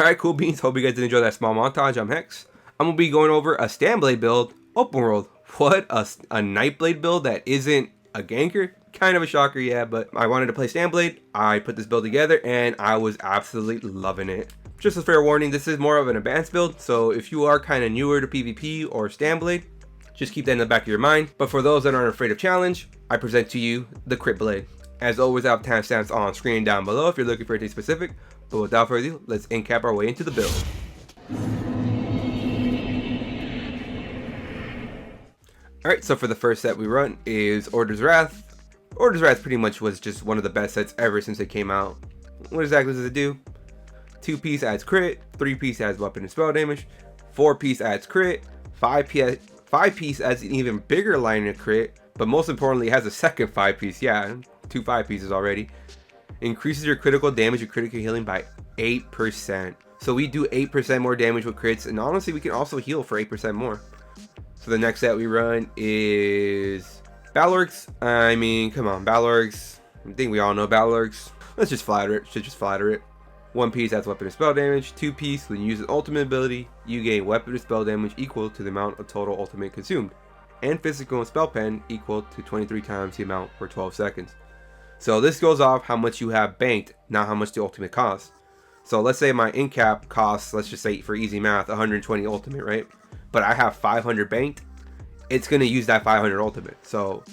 Alright, cool beans. Hope you guys did enjoy that small montage. I'm Hex. I'm going to be going over a StamBlade build, open world. What? A Nightblade build that isn't a ganker? Kind of a shocker, yeah, but I wanted to play StamBlade. I put this build together and I was absolutely loving it. Just a fair warning, this is more of an advanced build, so if you are kind of newer to PvP or StamBlade, just keep that in the back of your mind. But for those that aren't afraid of challenge, I present to you the CritBlade. As always, I have timestamps on screen down below if you're looking for anything specific. But without further ado, let's in-cap our way into the build. Alright, so for the first set we run is Order's Wrath. Order's Wrath pretty much was just one of the best sets ever since it came out. What exactly does it do? 2-piece adds crit, 3-piece adds weapon and spell damage, 4-piece adds crit, 5-piece adds an even bigger line of crit, but most importantly it has a second 5-piece, yeah, 2 5-pieces already. Increases your critical damage and critical healing by 8%. So we do 8% more damage with crits, and honestly we can also heal for 8% more. So the next set we run is Balorgs. I mean, come on, Balorgs. I think we all know Balorgs. Let's just flatter it. Should just flatter it. 1-piece adds weapon and spell damage. 2-piece, when you use an ultimate ability, you gain weapon and spell damage equal to the amount of total ultimate consumed, and physical and spell pen equal to 23 times the amount for 12 seconds. So this goes off how much you have banked, not how much the ultimate costs. So let's say my in-cap costs, let's just say for easy math, 120 ultimate, right? But I have 500 banked, it's going to use that 500 ultimate. So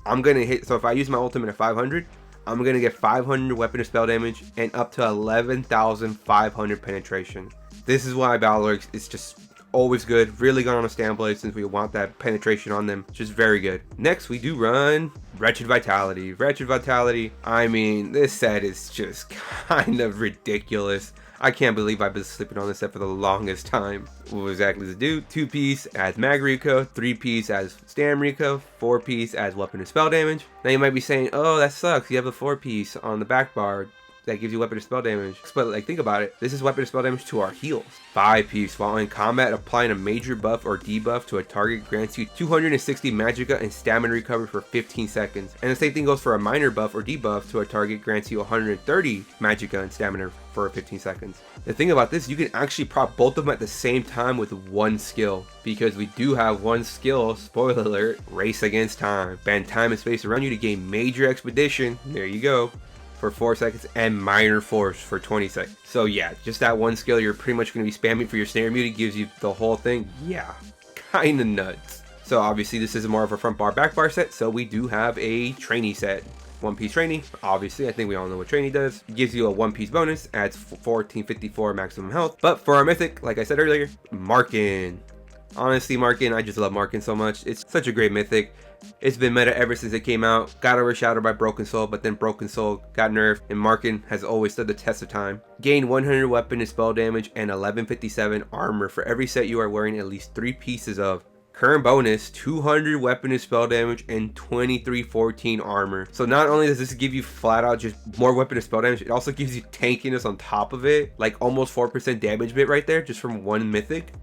I'm going to hit, so if I use my ultimate at 500, I'm going to get 500 weapon and spell damage and up to 11,500 penetration. This is why Balorgs is just always good, really good on a StamBlade since we want that penetration on them, just very good. Next we do run Wretched Vitality. Wretched Vitality, I mean, this set is just kind of ridiculous. I can't believe I've been sleeping on this set for the longest time. What exactly does it do? 2-piece adds Mag Rico, 3-piece adds Stam Rico, 4-piece adds weapon and spell damage. Now you might be saying, oh that sucks, you have a 4-piece on the back bar that gives you weapon and spell damage. But like, think about it, this is weapon and spell damage to our heals. 5-piece, while in combat, applying a major buff or debuff to a target grants you 260 magicka and stamina recovery for 15 seconds. And the same thing goes for a minor buff or debuff to a target grants you 130 magicka and stamina for 15 seconds. The thing about this, you can actually prop both of them at the same time with one skill, because we do have one skill, spoiler alert, Race Against Time. Bend time and space around you to gain major expedition, there you go, for 4 seconds, and minor force for 20 seconds. So yeah, just that one skill you're pretty much going to be spamming for your snare mute. It gives you the whole thing. Yeah, kind of nuts. So obviously this is more of a front bar back bar set, so we do have a trainee set. 1-piece trainee, obviously I think we all know what trainee does. It gives you a 1-piece bonus, adds 1454 maximum health. But for our mythic, like I said earlier, Markin. Honestly, Markin, I just love Markin so much. It's such a great mythic. It's been meta ever since it came out. Got overshadowed by Broken Soul, but then Broken Soul got nerfed, and Markin has always stood the test of time. Gain 100 weapon and spell damage and 1157 armor for every set you are wearing at least 3 pieces of. Current bonus, 200 weapon and spell damage and 2314 armor. So not only does this give you flat out just more weapon and spell damage, it also gives you tankiness on top of it, like almost 4% damage bit right there just from one mythic.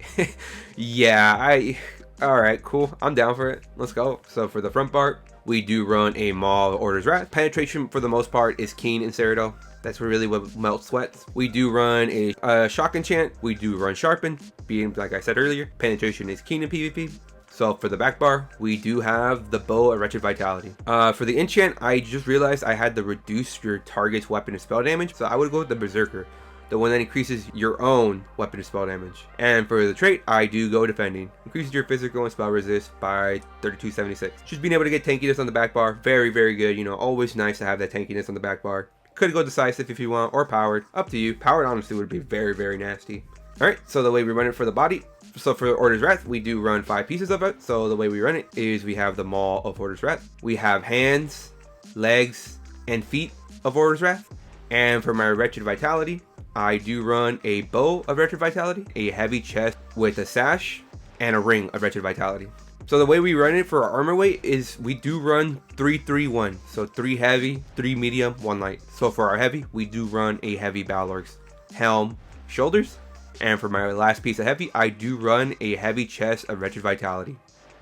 Yeah, alright, cool, I'm down for it, let's go. So for the front part, we do run a Maul of Order's Wrath. Penetration for the most part is keen in Cyrodiil. That's really what melts sweats. We do run a Shock Enchant. We do run Sharpen, being like I said earlier, penetration is keen in PvP. So for the back bar, we do have the Bow of Wretched Vitality. For the enchant, I just realized I had to reduce your target's weapon and spell damage, so I would go with the Berserker, the one that increases your own weapon and spell damage. And for the trait, I do go Defending. Increases your physical and spell resist by 3276. Just being able to get tankiness on the back bar, very, very good. You know, always nice to have that tankiness on the back bar. Could go Decisive if you want, or Powered, up to you. Powered honestly would be very, very nasty. Alright, so the way we run it for the body, so for Order's Wrath, we do run 5 pieces of it. So the way we run it is we have the Maul of Order's Wrath. We have hands, legs, and feet of Order's Wrath. And for my Wretched Vitality, I do run a Bow of Wretched Vitality, a heavy chest with a sash, and a ring of Wretched Vitality. So the way we run it for our armor weight is we do run 3-3-1. So 3 heavy, 3 medium, 1 light. So for our heavy, we do run a heavy Balorgs, helm, shoulders. And for my last piece of heavy, I do run a heavy chest of Wretched Vitality.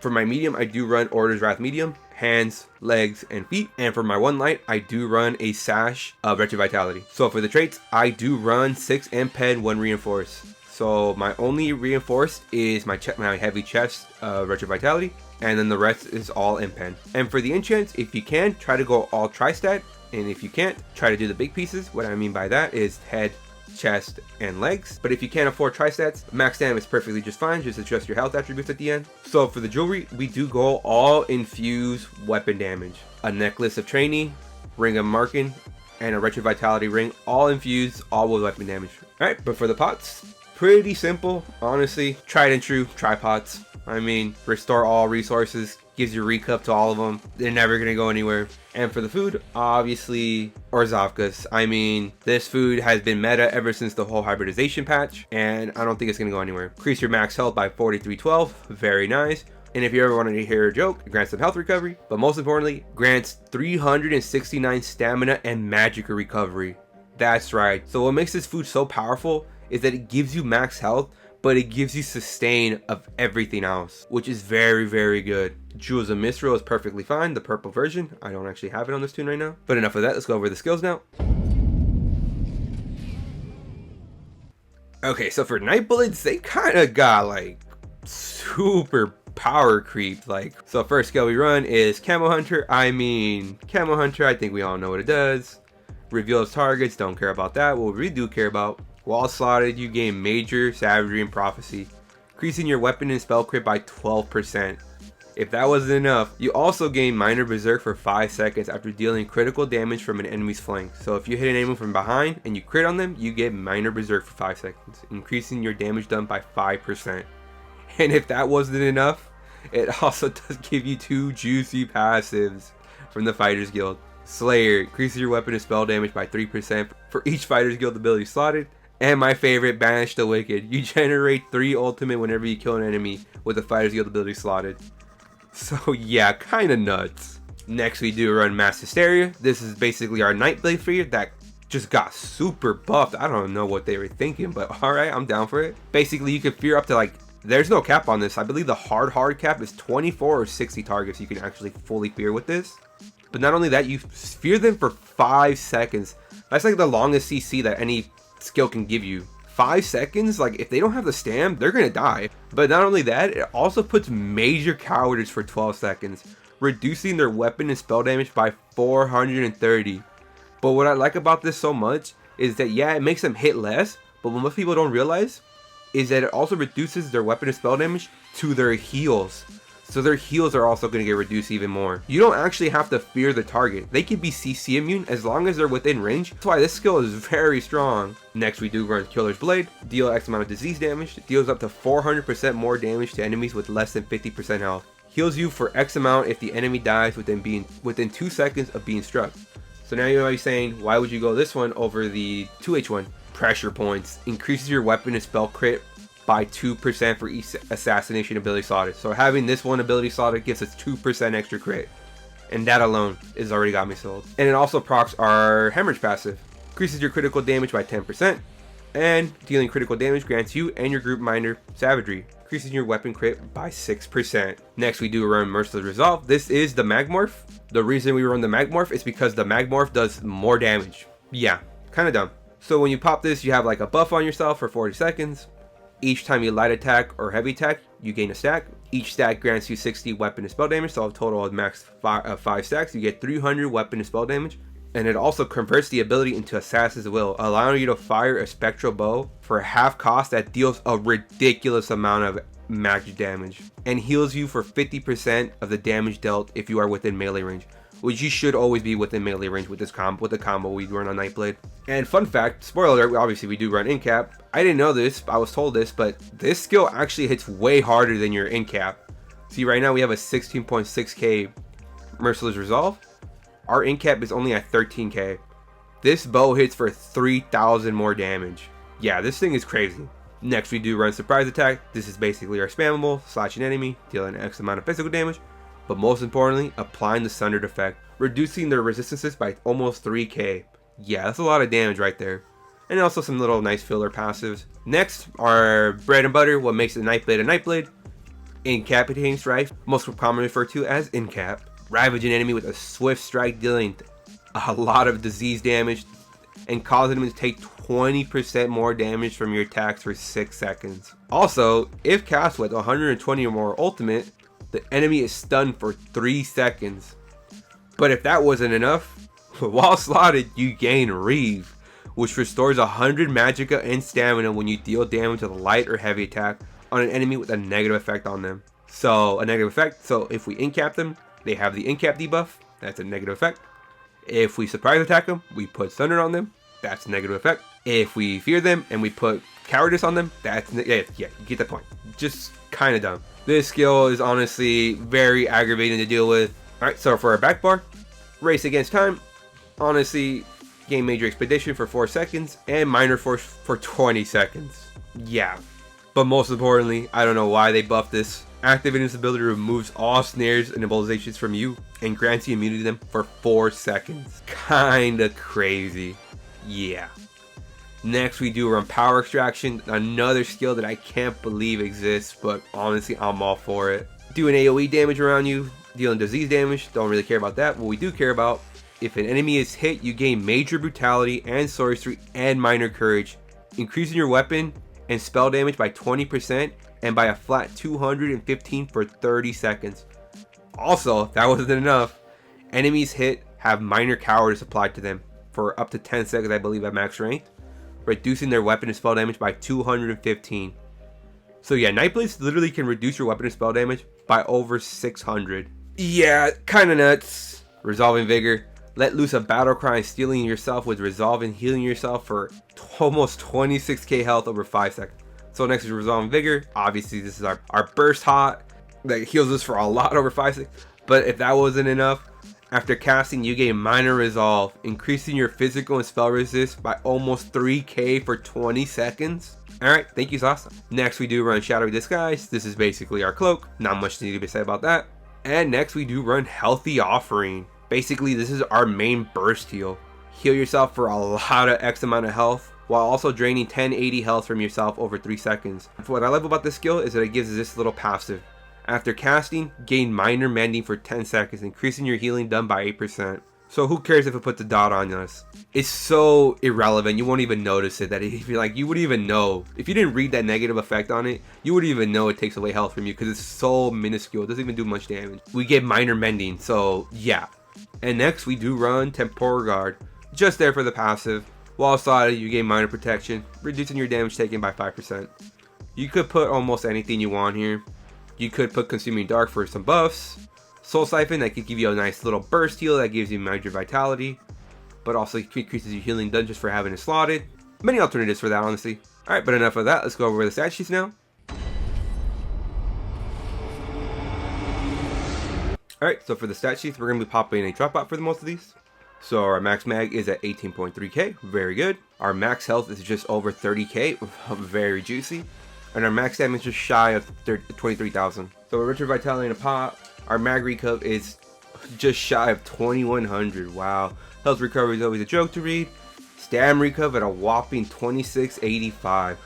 For my medium, I do run Order's Wrath medium, hands, legs, and feet. And for my one light, I do run a sash of Wretched Vitality. So for the traits, I do run 6 Imped, 1 reinforce. So my only reinforced is my heavy chest, Wretched Vitality, and then the rest is all Imped. And for the enchants, if you can, try to go all tri-stat, and if you can't, try to do the big pieces. What I mean by that is head, chest, and legs. But if you can't afford tri-stats, max damage is perfectly just fine. Just adjust your health attributes at the end. So for the jewelry, we do go all infuse weapon damage. A necklace of trainee, ring of marking, and a Wretched Vitality ring, all infused, all with weapon damage. Alright, but for the pots, pretty simple, honestly. Tried and true, tripods. I mean, restore all resources, gives you recup to all of them. They're never gonna go anywhere. And for the food, obviously, Orzhovkas. I mean, this food has been meta ever since the whole hybridization patch, and I don't think it's gonna go anywhere. Increase your max health by 4312, very nice. And if you ever wanted to hear a joke, it grants some health recovery, but most importantly, grants 369 stamina and magical recovery. That's right. So what makes this food so powerful is that it gives you max health, but it gives you sustain of everything else, which is very, very good. Jewels of Mithril is perfectly fine, the purple version. I don't actually have it on this tune right now. But enough of that, let's go over the skills now. Okay, so for Nightblades, they kind of got like super power creep. Like, so first skill we run is Camo Hunter. I mean, Camo Hunter, I think we all know what it does. Reveals targets, don't care about that. What we do care about, while slotted, you gain Major, Savagery, and Prophecy, increasing your weapon and spell crit by 12%. If that wasn't enough, you also gain Minor Berserk for 5 seconds after dealing critical damage from an enemy's flank. So if you hit an enemy from behind and you crit on them, you get Minor Berserk for 5 seconds, increasing your damage done by 5%. And if that wasn't enough, it also does give you 2 juicy passives from the Fighters Guild. Slayer, increases your weapon and spell damage by 3% for each Fighters Guild ability slotted. And my favorite, Banish the Wicked. You generate 3 ultimate whenever you kill an enemy with a Fighters Guild ability slotted. So yeah, kinda nuts. Next we do run Mass Hysteria. This is basically our Nightblade figure that just got super buffed. I don't know what they were thinking, but alright, I'm down for it. Basically, you can fear up to like, there's no cap on this. I believe the hard cap is 24 or 60 targets you can actually fully fear with this. But not only that, you fear them for 5 seconds. That's like the longest CC that any skill can give you. 5 seconds, like if they don't have the stam, they're gonna die. But not only that, it also puts major cowardice for 12 seconds, reducing their weapon and spell damage by 430. But what I like about this so much is that, yeah, it makes them hit less, but what most people don't realize is that it also reduces their weapon and spell damage to their heals. So their heals are also going to get reduced even more. You don't actually have to fear the target. They can be CC immune as long as they're within range. That's why this skill is very strong. Next we do run Killer's Blade. Deal X amount of disease damage. Deals up to 400% more damage to enemies with less than 50% health. Heals you for X amount if the enemy dies within 2 seconds of being struck. So now you might be saying, why would you go this one over the 2H one? Pressure points. Increases your weapon and spell crit by 2% for each assassination ability slotted. So having this one ability slotted gives us 2% extra crit. And that alone has already got me sold. And it also procs our Hemorrhage passive. Increases your critical damage by 10%. And dealing critical damage grants you and your group minor Savagery. Increasing your weapon crit by 6%. Next we do run Merciless Resolve. This is the Magmorph. The reason we run the Magmorph is because the Magmorph does more damage. Yeah, kind of dumb. So when you pop this, you have like a buff on yourself for 40 seconds. Each time you light attack or heavy attack, you gain a stack. Each stack grants you 60 weapon and spell damage, so a total of max 5 stacks. You get 300 weapon and spell damage. And it also converts the ability into Assassin's Will, allowing you to fire a spectral bow for half cost that deals a ridiculous amount of magic damage. And heals you for 50% of the damage dealt if you are within melee range, which you should always be within melee range with this with the combo we run on Nightblade. And fun fact, spoiler alert, obviously we do run in cap. I didn't know this, I was told this, but this skill actually hits way harder than your in cap. See, right now we have a 16.6k Merciless Resolve. Our in cap is only at 13k. This bow hits for 3,000 more damage. Yeah, this thing is crazy. Next we do run Surprise Attack. This is basically our spammable, slash an enemy, dealing X amount of physical damage. But most importantly, applying the Sundered effect, reducing their resistances by almost 3k. Yeah, that's a lot of damage right there. And also some little nice filler passives. Next, our bread and butter, what makes the Nightblade a Nightblade. Incapitating Strike, most commonly referred to as Incap. Ravage an enemy with a swift strike, dealing a lot of disease damage and causing them to take 20% more damage from your attacks for 6 seconds. Also, if cast with 120 or more ultimate, the enemy is stunned for 3 seconds. But if that wasn't enough, while slotted, you gain Reeve, which restores 100 magicka and stamina when you deal damage with a light or heavy attack on an enemy with a negative effect on them. So a negative effect, so if we incap them, they have the incap debuff, that's a negative effect. If we surprise attack them, we put Thunder on them, that's a negative effect. If we fear them and we put Cowardice on them, that's, yeah, you get the point. Just kind of dumb. This skill is honestly very aggravating to deal with. Alright, so for our back bar, Race Against Time, honestly, gain Major Expedition for 4 seconds and Minor Force for 20 seconds. Yeah, but most importantly, I don't know why they buffed this. Activating this ability removes all snares and immobilizations from you and grants you immunity to them for 4 seconds. Kinda crazy. Yeah. Next we do run Power Extraction, another skill that I can't believe exists, but honestly I'm all for it. Doing AoE damage around you, dealing disease damage, don't really care about that. What we do care about, if an enemy is hit, you gain Major Brutality and Sorcery and Minor Courage, increasing your weapon and spell damage by 20% and by a flat 215 for 30 seconds. Also, if that wasn't enough, enemies hit have Minor Cowardice applied to them for up to 10 seconds, I believe, at max strength, reducing their weapon and spell damage by 215. So yeah, Nightblades literally can reduce your weapon and spell damage by over 600. Yeah, kinda nuts. Resolving Vigor. Let loose a battle cry, stealing yourself with Resolve and healing yourself for almost 26k health over 5 seconds. So next is Resolving Vigor. Obviously this is our burst hot that heals us for a lot over 5 seconds. But if that wasn't enough, after casting you gain Minor Resolve, increasing your physical and spell resist by almost 3k for 20 seconds. Alright, thank you Sauce. Next we do run Shadowy Disguise. This is basically our cloak. Not much need to be said about that. And next we do run Healthy Offering. Basically this is our main burst heal. Heal yourself for a lot of X amount of health, while also draining 1080 health from yourself over 3 seconds. What I love about this skill is that it gives us this little passive. After casting, gain Minor Mending for 10 seconds, increasing your healing done by 8%. So who cares if it puts a dot on us? It's so irrelevant, you won't even notice it. That if you're like, you wouldn't even know. If you didn't read that negative effect on it, you wouldn't even know it takes away health from you because it's so minuscule. It doesn't even do much damage. We get Minor Mending, so yeah. And next we do run Temporal Guard. Just there for the passive. While slotted, you gain Minor Protection, reducing your damage taken by 5%. You could put almost anything you want here. You could put Consuming Dark for some buffs. Soul Siphon, that could give you a nice little burst heal that gives you Major Vitality, but also increases your healing done just for having it slotted. Many alternatives for that, honestly. Alright, but enough of that. Let's go over the stat sheets now. Alright, so for the stat sheets, we're going to be popping a drop out for the most of these. So our max mag is at 18.3k, very good. Our max health is just over 30k, very juicy. And our max damage is shy of 23,000. So with Richard Vitality in a pot, our mag recup is just shy of 2100. Wow. Health recovery is always a joke to read. Stam recup at a whopping 2685.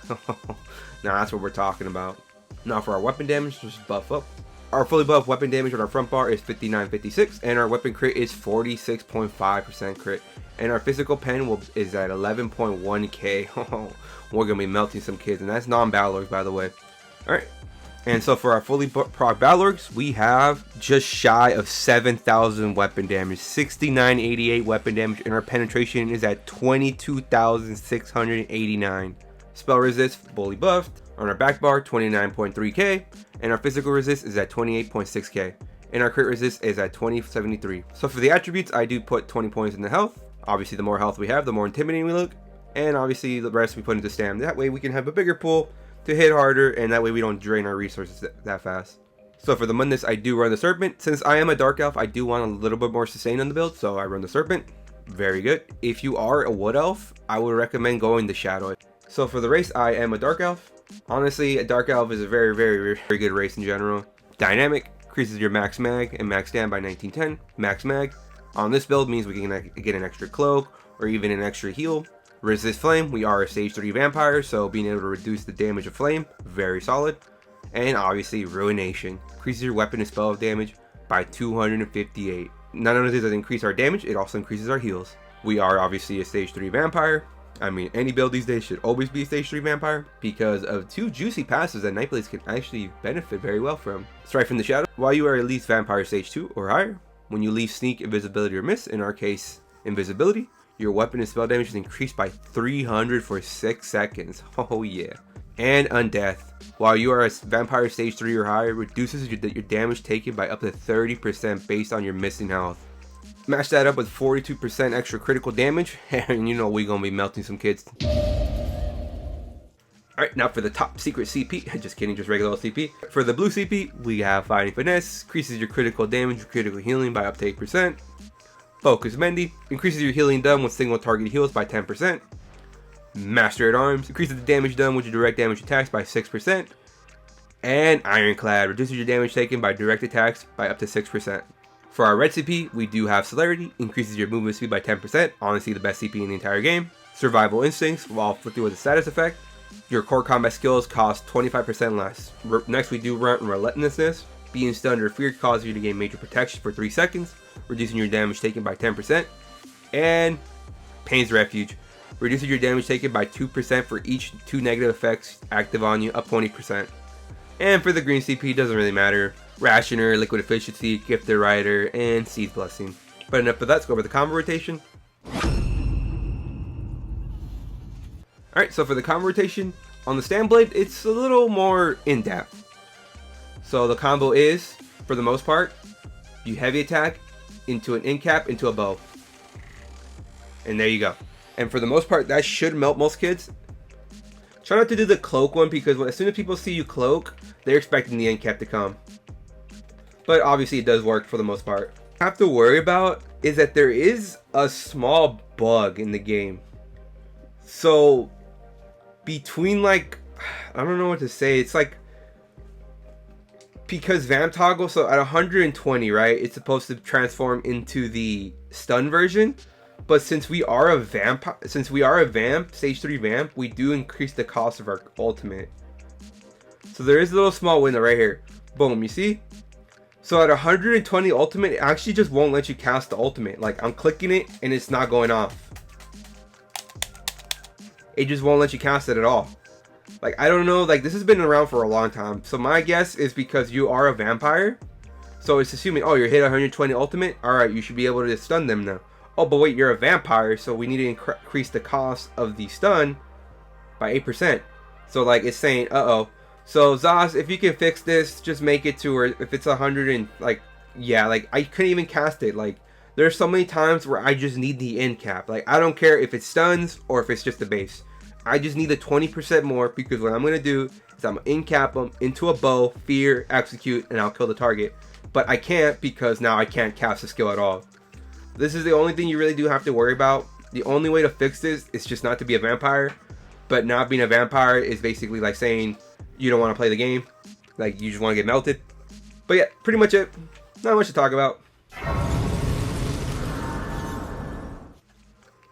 Now that's what we're talking about. Now for our weapon damage, just buff up. Our fully buffed weapon damage on our front bar is 5956, and our weapon crit is 46.5% crit. And our physical pen is at 11.1k. We're gonna be melting some kids, and that's non-battlers, by the way. Alright. And so for our fully proc battlers, we have just shy of 7,000 weapon damage, 6988 weapon damage, and our penetration is at 22,689. Spell resist fully buffed. On our back bar, 29.3k, and our physical resist is at 28.6k, and our crit resist is at 2073. So for the attributes, I do put 20 points in the health. Obviously, the more health we have, the more intimidating we look, and obviously the rest we put into stam. That way we can have a bigger pool to hit harder, and that way we don't drain our resources that fast. So for the Mundus, I do run the Serpent. Since I am a Dark Elf, I do want a little bit more sustain on the build, so I run the Serpent. Very good. If you are a Wood Elf, I would recommend going the Shadow. So for the race, I am a Dark Elf. Honestly, a Dark Elf is a very, very, very good race in general. Dynamic, increases your max mag and max stam by 1910. Max mag on this build means we can get an extra cloak or even an extra heal. Resist flame, we are a stage 3 vampire, so being able to reduce the damage of flame, very solid. And obviously Ruination. Increases your weapon and spell damage by 258. Not only does it increase our damage, it also increases our heals. We are obviously a stage 3 vampire. I mean, any build these days should always be a stage 3 vampire because of 2 juicy passes that Nightblades can actually benefit very well from. Strike from the Shadow. While you are at least vampire stage 2 or higher, when you leave sneak, invisibility, or miss, in our case, invisibility, your weapon and spell damage is increased by 300 for 6 seconds. Oh yeah. And Undeath. While you are a vampire stage 3 or higher, reduces your damage taken by up to 30% based on your missing health. Match that up with 42% extra critical damage, and you know we gonna be melting some kids. Alright, now for the top secret CP, just kidding, just regular old CP. For the blue CP, we have Fighting Finesse, increases your critical damage, critical healing by up to 8%. Focus Mendy, increases your healing done with single target heals by 10%. Master at Arms, increases the damage done with your direct damage attacks by 6%. And Ironclad, reduces your damage taken by direct attacks by up to 6%. For our red CP, we do have Celerity, increases your movement speed by 10%, honestly the best CP in the entire game. Survival Instincts, while afflicted with a status effect. Your core combat skills cost 25% less. Next we do Relentlessness, being stunned or feared causes you to gain major protection for 3 seconds, reducing your damage taken by 10%. And Pain's Refuge, reduces your damage taken by 2% for each 2 negative effects active on you, up 20%. And for the green CP, doesn't really matter. Rationer, Liquid Efficiency, Gifted Rider, and Seed Blessing. But enough of that, let's go over the combo rotation. Alright, so for the combo rotation, on the StamBlade, it's a little more in-depth. So the combo is, for the most part, you heavy attack into an in cap into a bow. And there you go. And for the most part, that should melt most kids. Try not to do the cloak one because as soon as people see you cloak, they're expecting the end cap to come. But obviously it does work for the most part. What you have to worry about is that there is a small bug in the game. So between like, I don't know what to say. It's like, because Vamp Toggle, so at 120, right, it's supposed to transform into the stun version. But since we are a vamp, stage 3 vamp, we do increase the cost of our ultimate. So there is a little small window right here. Boom, you see? So at 120 ultimate, it actually just won't let you cast the ultimate. Like, I'm clicking it and it's not going off. It just won't let you cast it at all. Like, I don't know, like, this has been around for a long time. So my guess is because you are a vampire. So it's assuming, oh, you're hit 120 ultimate. Alright, you should be able to stun them now. Oh, but wait, you're a vampire, so we need to increase the cost of the stun by 8%. So, like, it's saying, uh-oh. So, Zaz, if you can fix this, just make it to where if it's 100 and, like, yeah, like, I couldn't even cast it. Like, there's so many times where I just need the end cap. Like, I don't care if it stuns or if it's just the base. I just need the 20% more because what I'm going to do is I'm going to end cap them into a bow, fear, execute, and I'll kill the target. But I can't because now I can't cast the skill at all. This is the only thing you really do have to worry about. The only way to fix this is just not to be a vampire. But not being a vampire is basically like saying you don't want to play the game. Like, you just want to get melted. But yeah, pretty much it. Not much to talk about.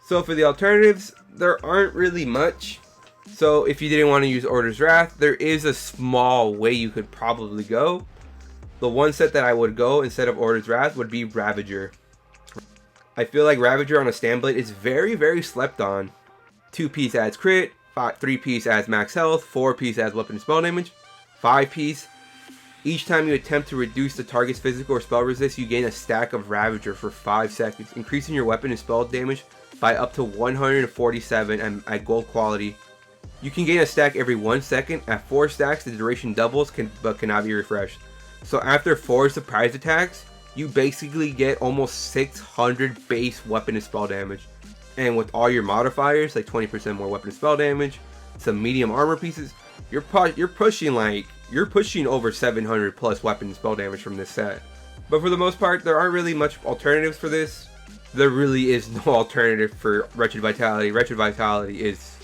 So for the alternatives, there aren't really much. So if you didn't want to use Order's Wrath, there is a small way you could probably go. The one set that I would go instead of Order's Wrath would be Ravager. I feel like Ravager on a StamBlade is very, very slept on. 2-piece adds crit, 3-piece adds max health, 4-piece adds weapon and spell damage, 5-piece. Each time you attempt to reduce the target's physical or spell resist, you gain a stack of Ravager for 5 seconds, increasing your weapon and spell damage by up to 147 at gold quality. You can gain a stack every 1 second. At 4 stacks, the duration doubles but cannot be refreshed. So after 4 surprise attacks, you basically get almost 600 base weapon and spell damage. And with all your modifiers, like 20% more weapon and spell damage, some medium armor pieces, you're pushing over 700 plus weapon and spell damage from this set. But for the most part, there aren't really much alternatives for this. There really is no alternative for Wretched Vitality. Wretched Vitality is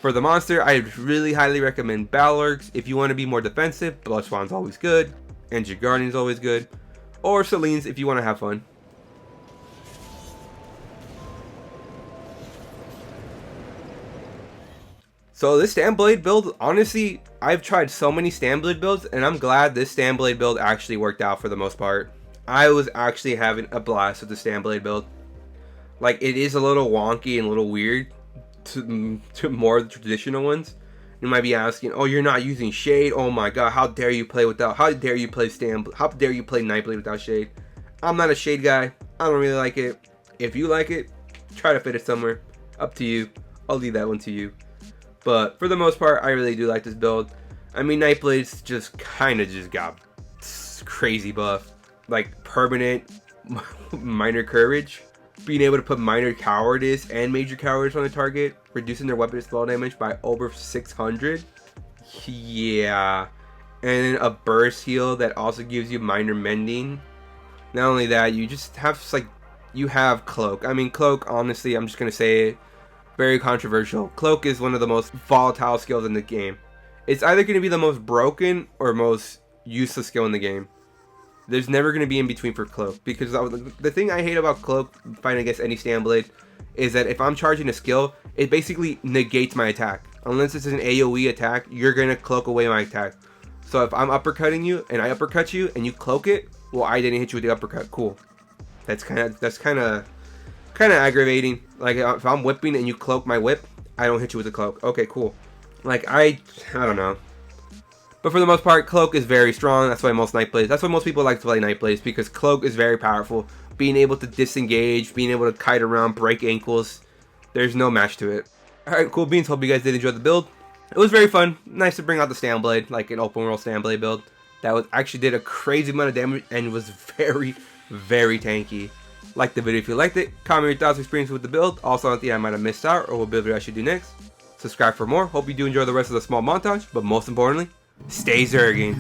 for the monster. I really highly recommend Balorgs. If you want to be more defensive, Blood Swan's always good, and Guardian's always good. Or Celine's if you want to have fun. So this StamBlade build, honestly, I've tried so many StamBlade builds, and I'm glad this StamBlade build actually worked out for the most part. I was actually having a blast with the StamBlade build. Like, it is a little wonky and a little weird to more of the traditional ones. You might be asking, oh, you're not using Shade? Oh my god, how dare you play without, how dare you play how dare you play Nightblade without Shade? I'm not a Shade guy. I don't really like it. If you like it, try to fit it somewhere. Up to you. I'll leave that one to you. But for the most part, I really do like this build. I mean, Nightblade's just kind of just got crazy buff. Like, permanent minor courage. Being able to put minor cowardice and major cowardice on the target. Reducing their weapon spell damage by over 600. Yeah. And then a burst heal that also gives you minor mending. Not only that, you just have, like, you have Cloak. I mean, Cloak, honestly, I'm just going to say it. Very controversial. Cloak is one of the most volatile skills in the game. It's either going to be the most broken or most useless skill in the game. There's never going to be in between for Cloak. Because the thing I hate about Cloak, fighting against any StamBlade, is that if I'm charging a skill, it basically negates my attack. Unless it's an AoE attack, you're going to cloak away my attack. So if I'm uppercutting you, and I uppercut you, and you cloak it, well, I didn't hit you with the uppercut. Cool. That's kind of aggravating. Like, if I'm whipping and you cloak my whip, I don't hit you with the cloak. Okay, cool. Like, I don't know. But for the most part, Cloak is very strong. That's why most people like to play Nightblades, because Cloak is very powerful. Being able to disengage, being able to kite around, break ankles, there's no match to it. Alright, cool beans. Hope you guys did enjoy the build. It was very fun. Nice to bring out the StamBlade, like an open world StamBlade build. That actually did a crazy amount of damage and was very, very tanky. Like the video if you liked it. Comment your thoughts and experience with the build. Also, anything I might have missed out or what build I should do next. Subscribe for more. Hope you do enjoy the rest of the small montage. But most importantly, stay zerging.